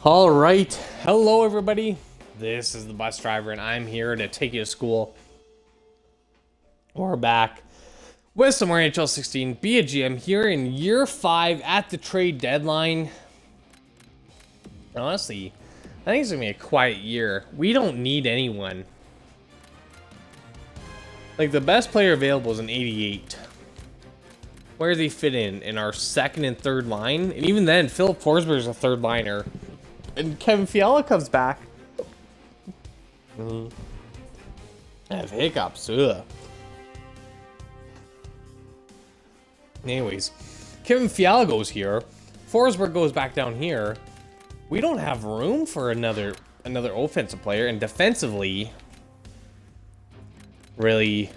All right, hello everybody. This is the bus driver, and I'm here to take you to school. We're back with some more NHL 16. Be a GM here in year 5 at the trade deadline. Honestly, I think it's gonna be a quiet year. We don't need anyone. Like, the best player available is an 88. Where does he fit in our second and third line? And even then, Philip Forsberg is a third liner. And Kevin Fiala comes back. I have hiccups. Ugh. Anyways, Kevin Fiala goes here. Forsberg goes back down here. We don't have room for another offensive player, and defensively, really,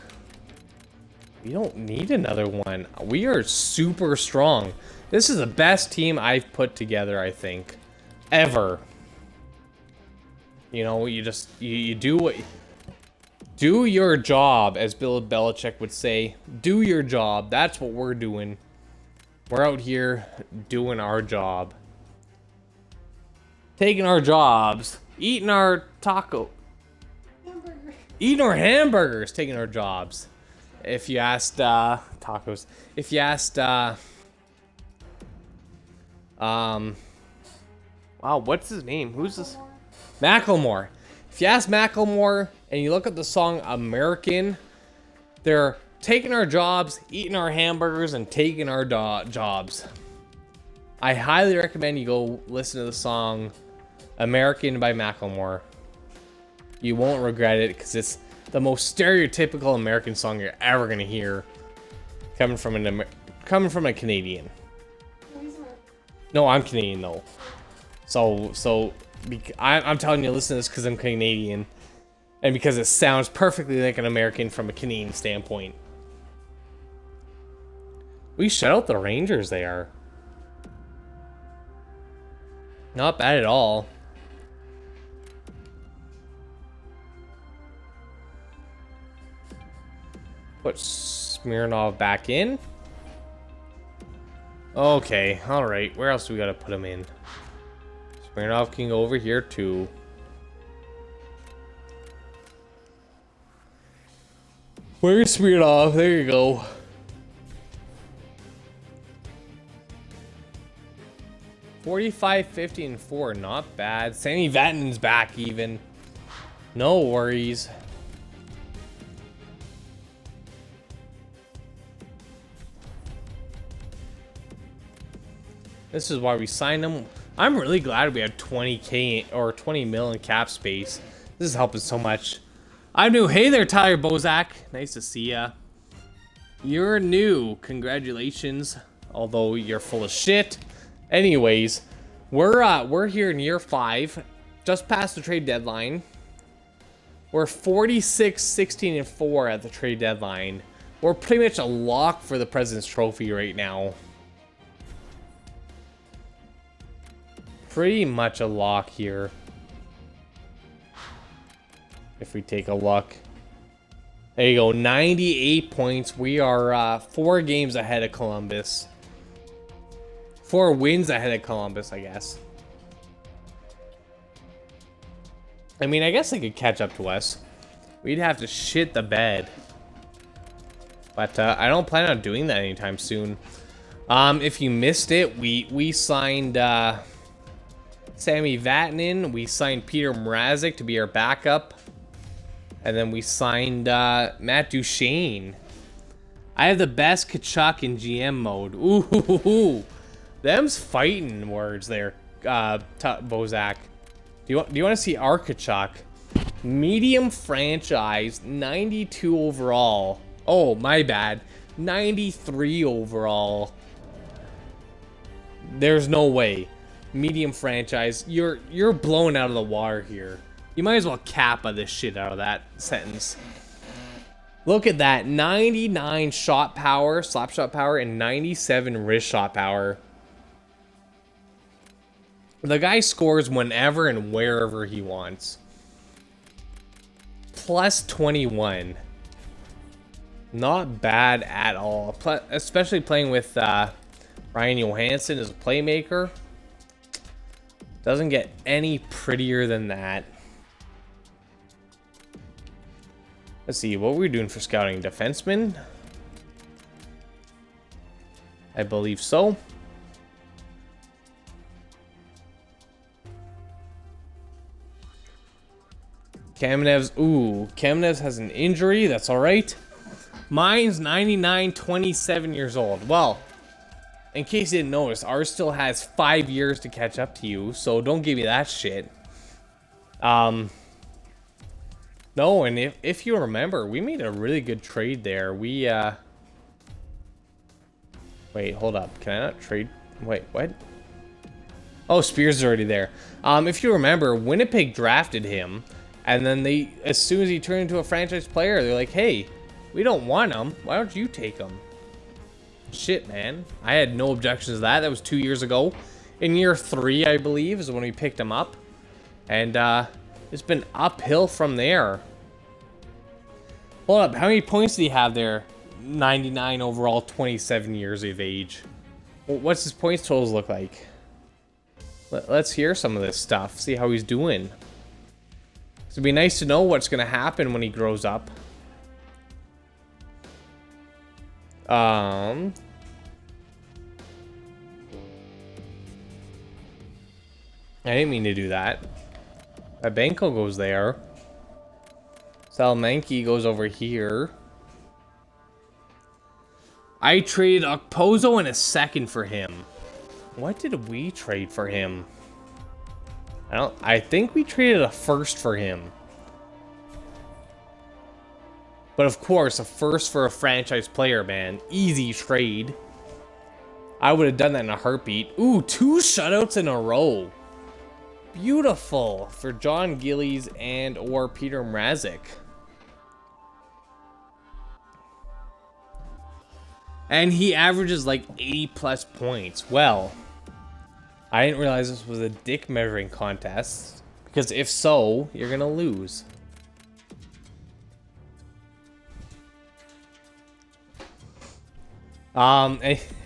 we don't need another one. We are super strong. This is the best team I've put together, I think, ever. You know, you do your job, as Bill Belichick would say. Do your job. That's what we're doing. We're out here doing our job. Taking our jobs. Eating our eating our hamburgers. Taking our jobs. If you asked, tacos. If you asked, wow, what's his name? Who's this? Macklemore. If you ask Macklemore and you look at the song American, they're taking our jobs, eating our hamburgers, and taking our jobs. I highly recommend you go listen to the song American by Macklemore. You won't regret it, because it's the most stereotypical American song you're ever gonna hear, coming from a Canadian. No, I'm Canadian though. So I'm telling you to listen to this because I'm Canadian, and because it sounds perfectly like an American from a Canadian standpoint. We shut out the Rangers there. Not bad at all. Put Smirnov back in. Okay, alright. Where else do we gotta put him in? Smirnov can go over here too. Where's Smirnov? There you go. $45, $50, and $4. Not bad. Sammy Vatanen's back even. No worries. This is why we signed him. I'm really glad we had 20K or 20 mil in cap space. This is helping so much. I'm new. Hey there, Tyler Bozak. Nice to see ya. You're new. Congratulations. Although you're full of shit. Anyways, we're here in year 5, just past the trade deadline. We're 46, 16, and 4 at the trade deadline. We're pretty much a lock for the President's Trophy right now. Pretty much a lock here. If we take a look. There you go, 98 points. We are 4 games ahead of Columbus. 4 wins ahead of Columbus, I guess. I mean, I guess they could catch up to us. We'd have to shit the bed. But I don't plan on doing that anytime soon. If you missed it, we signed Sammy Vatanen. We signed Peter Mrazek to be our backup. And then we signed Matt Duchene. I have the best Kachuk in GM mode. Ooh. Them's fighting words there, Bozak. Do you want to see our Kachuk? Medium franchise, 92 overall. Oh, my bad. 93 overall. There's no way. Medium franchise. You're blown out of the water here. You might as well kappa this shit out of that sentence. Look at that. 99 shot power, slap shot power, and 97 wrist shot power. The guy scores whenever and wherever he wants. Plus 21. Not bad at all. Especially playing with Ryan Johansson as a playmaker. Doesn't get any prettier than that. Let's see, what were we doing for scouting? Defenseman? I believe so. Kamenev's, ooh, Kamenev's has an injury. That's all right. Mine's 99, 27 years old. Well, in case you didn't notice, ours still has 5 years to catch up to you, so don't give me that shit. No, and if you remember, we made a really good trade there. We, wait, hold up. Can I not trade? Wait, what? Oh, Spears is already there. If you remember, Winnipeg drafted him, and then they, as soon as he turned into a franchise player, they're like, hey, we don't want him. Why don't you take him? Shit, man. I had no objections to that. That was 2 years ago. In year 3, I believe, is when we picked him up. And, it's been uphill from there. Hold up, how many points do you have there? 99 overall, 27 years of age. What's his points totals look like? Let's hear some of this stuff, see how he's doing. It'd be nice to know what's going to happen when he grows up. I didn't mean to do that. Banco goes there. Salamanca goes over here. I traded Okposo in a second for him. What did we trade for him? I think we traded a first for him. But of course, a first for a franchise player, man. Easy trade. I would have done that in a heartbeat. Ooh, 2 shutouts in a row. Beautiful for John Gillies and or Peter Mrazek. And he averages like 80 plus points. Well, I didn't realize this was a dick measuring contest, because if so, you're gonna lose.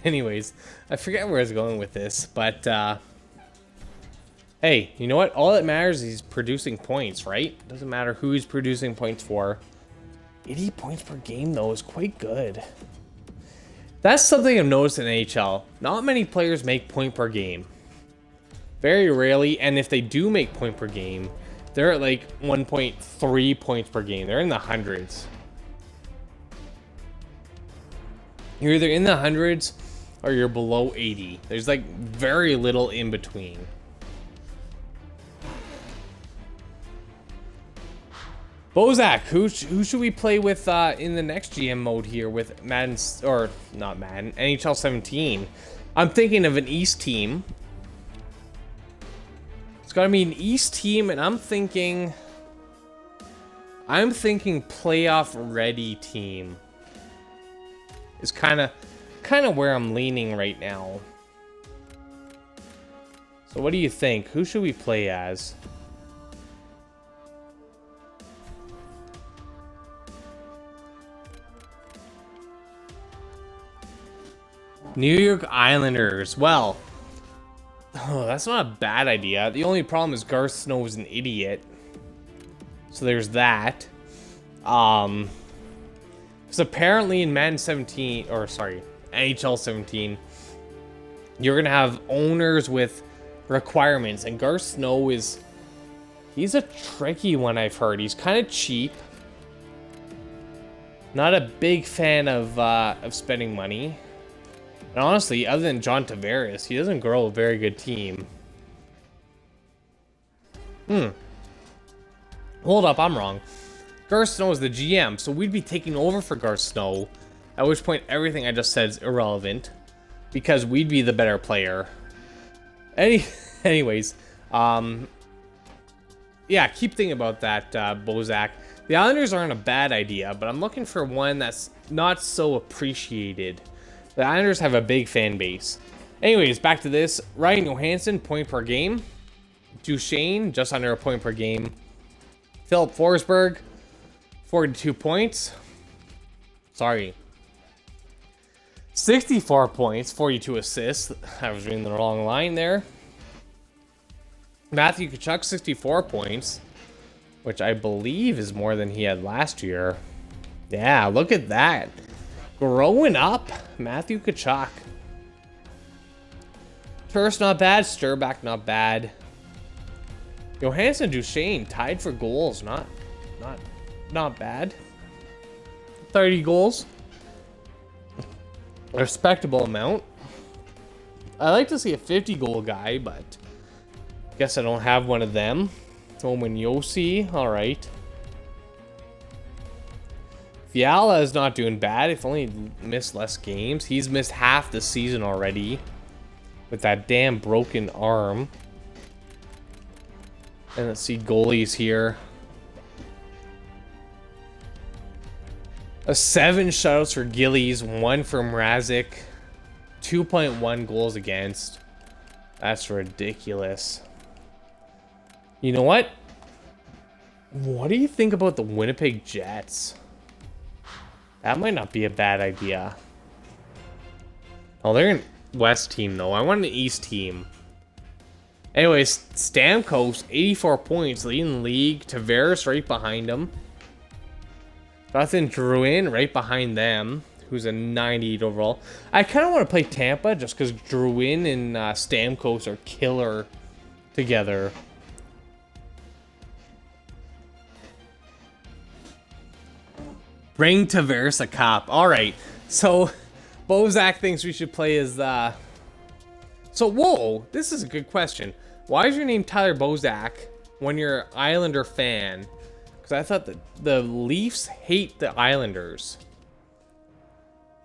Anyways, I forget where I was going with this, but hey, you know what? All that matters is he's producing points, right? Doesn't matter who he's producing points for. 80 points per game, though, is quite good. That's something I've noticed in NHL. Not many players make point per game. Very rarely, and if they do make point per game, they're at like 1.3 points per game. They're in the hundreds. You're either in the hundreds or you're below 80. There's like very little in between. Bozak, who should we play with in the next GM mode here with Madden, or not Madden, NHL 17? I'm thinking of an East team. It's gotta be an East team, and I'm thinking playoff ready team. Is kind of where I'm leaning right now. So what do you think? Who should we play as? New York Islanders. Well, that's not a bad idea. The only problem is Garth Snow is an idiot. So there's that. Because apparently in Madden 17, or sorry, NHL 17, you're gonna have owners with requirements, and Garth Snow he's a tricky one, I've heard. He's kind of cheap. Not a big fan of spending money. And honestly, other than John Tavares, he doesn't grow a very good team. Hold up, I'm wrong. Garth Snow is the GM, so we'd be taking over for Garth Snow, at which point everything I just said is irrelevant, because we'd be the better player. Anyways, yeah, keep thinking about that, Bozak. The Islanders aren't a bad idea, but I'm looking for one that's not so appreciated. The Islanders have a big fan base. Anyways, back to this. Ryan Johansson, point per game. Duchesne, just under a point per game. Philip Forsberg, 42 points. Sorry. 64 points, 42 assists. I was reading the wrong line there. Matthew Tkachuk, 64 points, which I believe is more than he had last year. Yeah, look at that. Growing up, Matthew Tkachuk. Turst not bad, Sturback not bad. Johansson Duchesne tied for goals, not bad. 30 goals. A respectable amount. I like to see a 50-goal guy, but guess I don't have one of them. Roman Yossi, all right. Fiala is not doing bad. If only he missed less games. He's missed half the season already with that damn broken arm. And let's see goalies here. 7 shutouts for Gillies, 1 for Mrazek, 2.1 goals against. That's ridiculous. You know what? What do you think about the Winnipeg Jets? That might not be a bad idea. Oh, they're an West team, though. I want an East team. Anyways, Stamkos, 84 points, leading the league. Tavares right behind him. Jonathan Drouin right behind them, who's a 98 overall. I kind of want to play Tampa just because Drouin and Stamkos are killer together. Bring Tavares a cup. All right. So, Bozak thinks we should play as... So, whoa. This is a good question. Why is your name Tyler Bozak when you're an Islander fan? Because I thought that the Leafs hate the Islanders.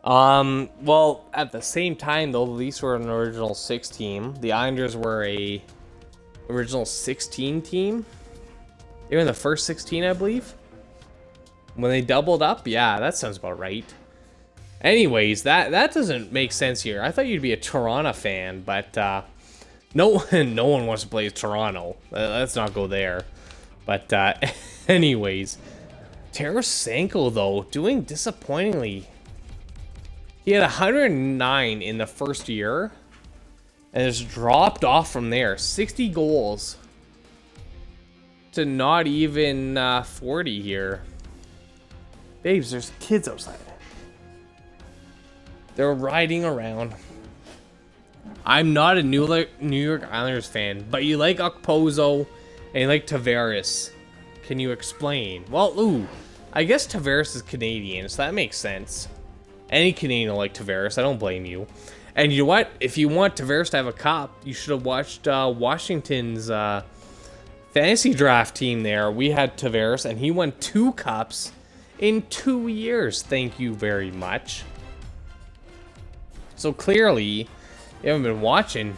Well, at the same time, though, the Leafs were an original 6 team. The Islanders were a original 16 team. They were in the first 16, I believe. When they doubled up, yeah, that sounds about right. Anyways, that doesn't make sense here. I thought you'd be a Toronto fan, but no one wants to play Toronto. Let's not go there. But anyways, Tarasenko though doing disappointingly. He had 109 in the first year, and has dropped off from there. 60 goals to not even 40 here. Babes, there's kids outside. They're riding around. I'm not a New York Islanders fan, but you like Okposo and you like Tavares. Can you explain? Well, ooh, I guess Tavares is Canadian, so that makes sense. Any Canadian will like Tavares. I don't blame you. And you know what? If you want Tavares to have a cup, you should have watched Washington's fantasy draft team there. We had Tavares, and he won 2 cups in 2 years. Thank you very much. So clearly, you haven't been watching.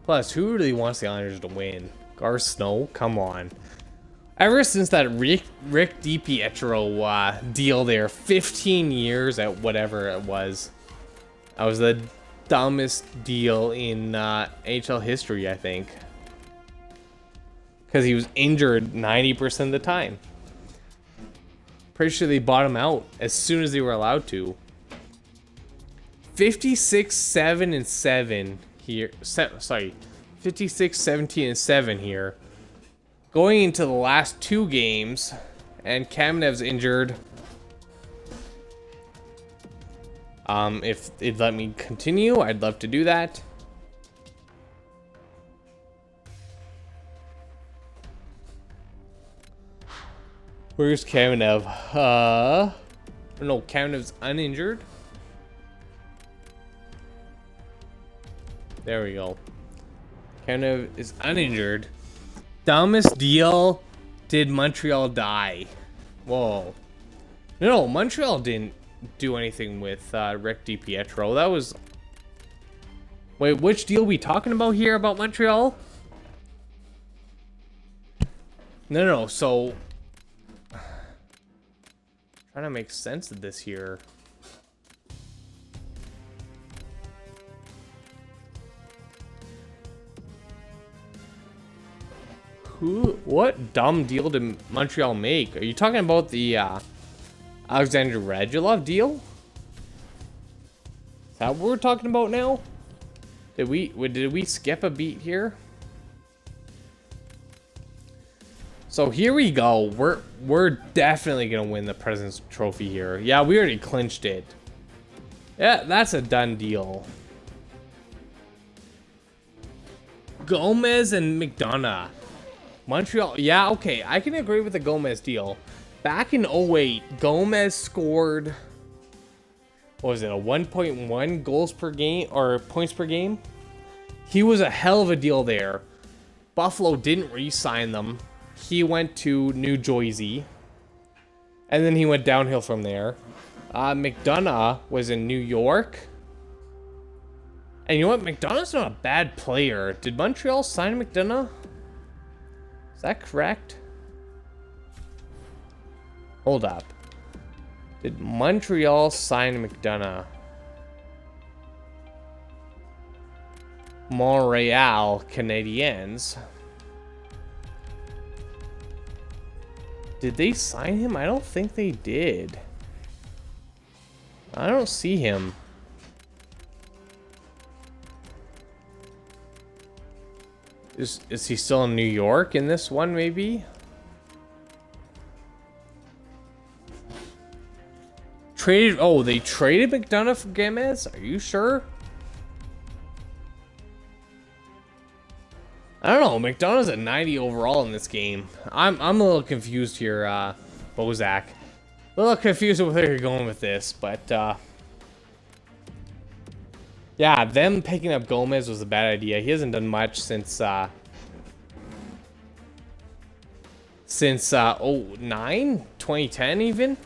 Plus, who really wants the Islanders to win? Gar Snow? Come on. Ever since that Rick DiPietro deal there, 15 years at whatever it was. That was the dumbest deal in NHL history, I think. Because he was injured 90% of the time. Pretty sure they bought him out as soon as they were allowed to. 56-7-7 here. 56-17-7 here. Going into the last 2 games, and Kamenev's injured. If it'd let me continue, I'd love to do that. Where's Kamenev? No, Kamenev's uninjured. There we go. Kamenev is uninjured. Dumbest deal. Did Montreal die? Whoa. No, Montreal didn't do anything with Rick DiPietro. That was... Wait, which deal we talking about here about Montreal? No, so... Trying to make sense of this here. What dumb deal did Montreal make? Are you talking about the Alexander Radulov deal? Is that what we're talking about now? Did we skip a beat here? So here we go. We're definitely gonna win the President's Trophy here. Yeah, we already clinched it. Yeah, that's a done deal. Gomez and McDonough. Montreal. Yeah, okay. I can agree with the Gomez deal. Back in 08, Gomez scored, what was it, a 1.1 goals per game or points per game? He was a hell of a deal there. Buffalo didn't re-sign them. He went to New Jersey. And then he went downhill from there. McDonough was in New York. And you know what? McDonough's not a bad player. Did Montreal sign McDonough? Is that correct? Hold up. Did Montreal sign McDonough? Montreal Canadiens. Did they sign him? I don't think they did. I don't see him. Is he still in New York in this one, maybe? Traded. Oh, they traded McDonough for Gomez? Are you sure? I don't know. McDonough's at 90 overall in this game. I'm a little confused here, Bozak. A little confused with where you're going with this, but yeah, them picking up Gomez was a bad idea. He hasn't done much since 09, 2010 even.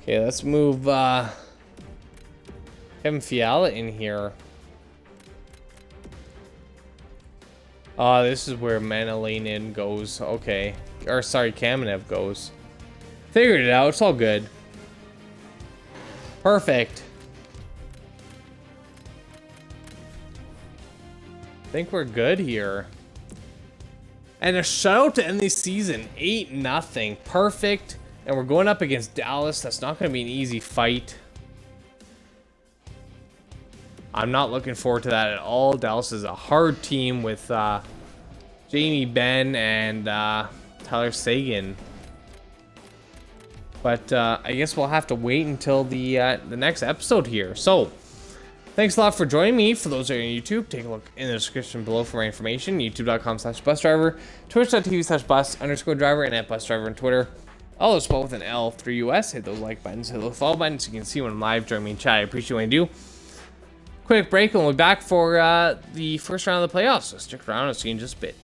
Okay, let's move Kevin Fiala in here. Oh, this is where Manalainen goes. Okay. Or, sorry, Kamenev goes. Figured it out. It's all good. Perfect. I think we're good here. And a shutout to end the season. 8-0. Perfect. And we're going up against Dallas. That's not going to be an easy fight. I'm not looking forward to that at all. Dallas is a hard team with Jamie Benn and Tyler Seguin. But I guess we'll have to wait until the next episode here. So, thanks a lot for joining me. For those that are on YouTube, take a look in the description below for more information. YouTube.com/busdriver, Twitch.tv/bus_driver, and at busdriver on Twitter. All is spelled with an L through US. Hit those like buttons, hit those follow buttons so you can see when I'm live. Join me in chat. I appreciate what you do. Quick break, and we'll be back for the first round of the playoffs. So stick around and see you in just a bit.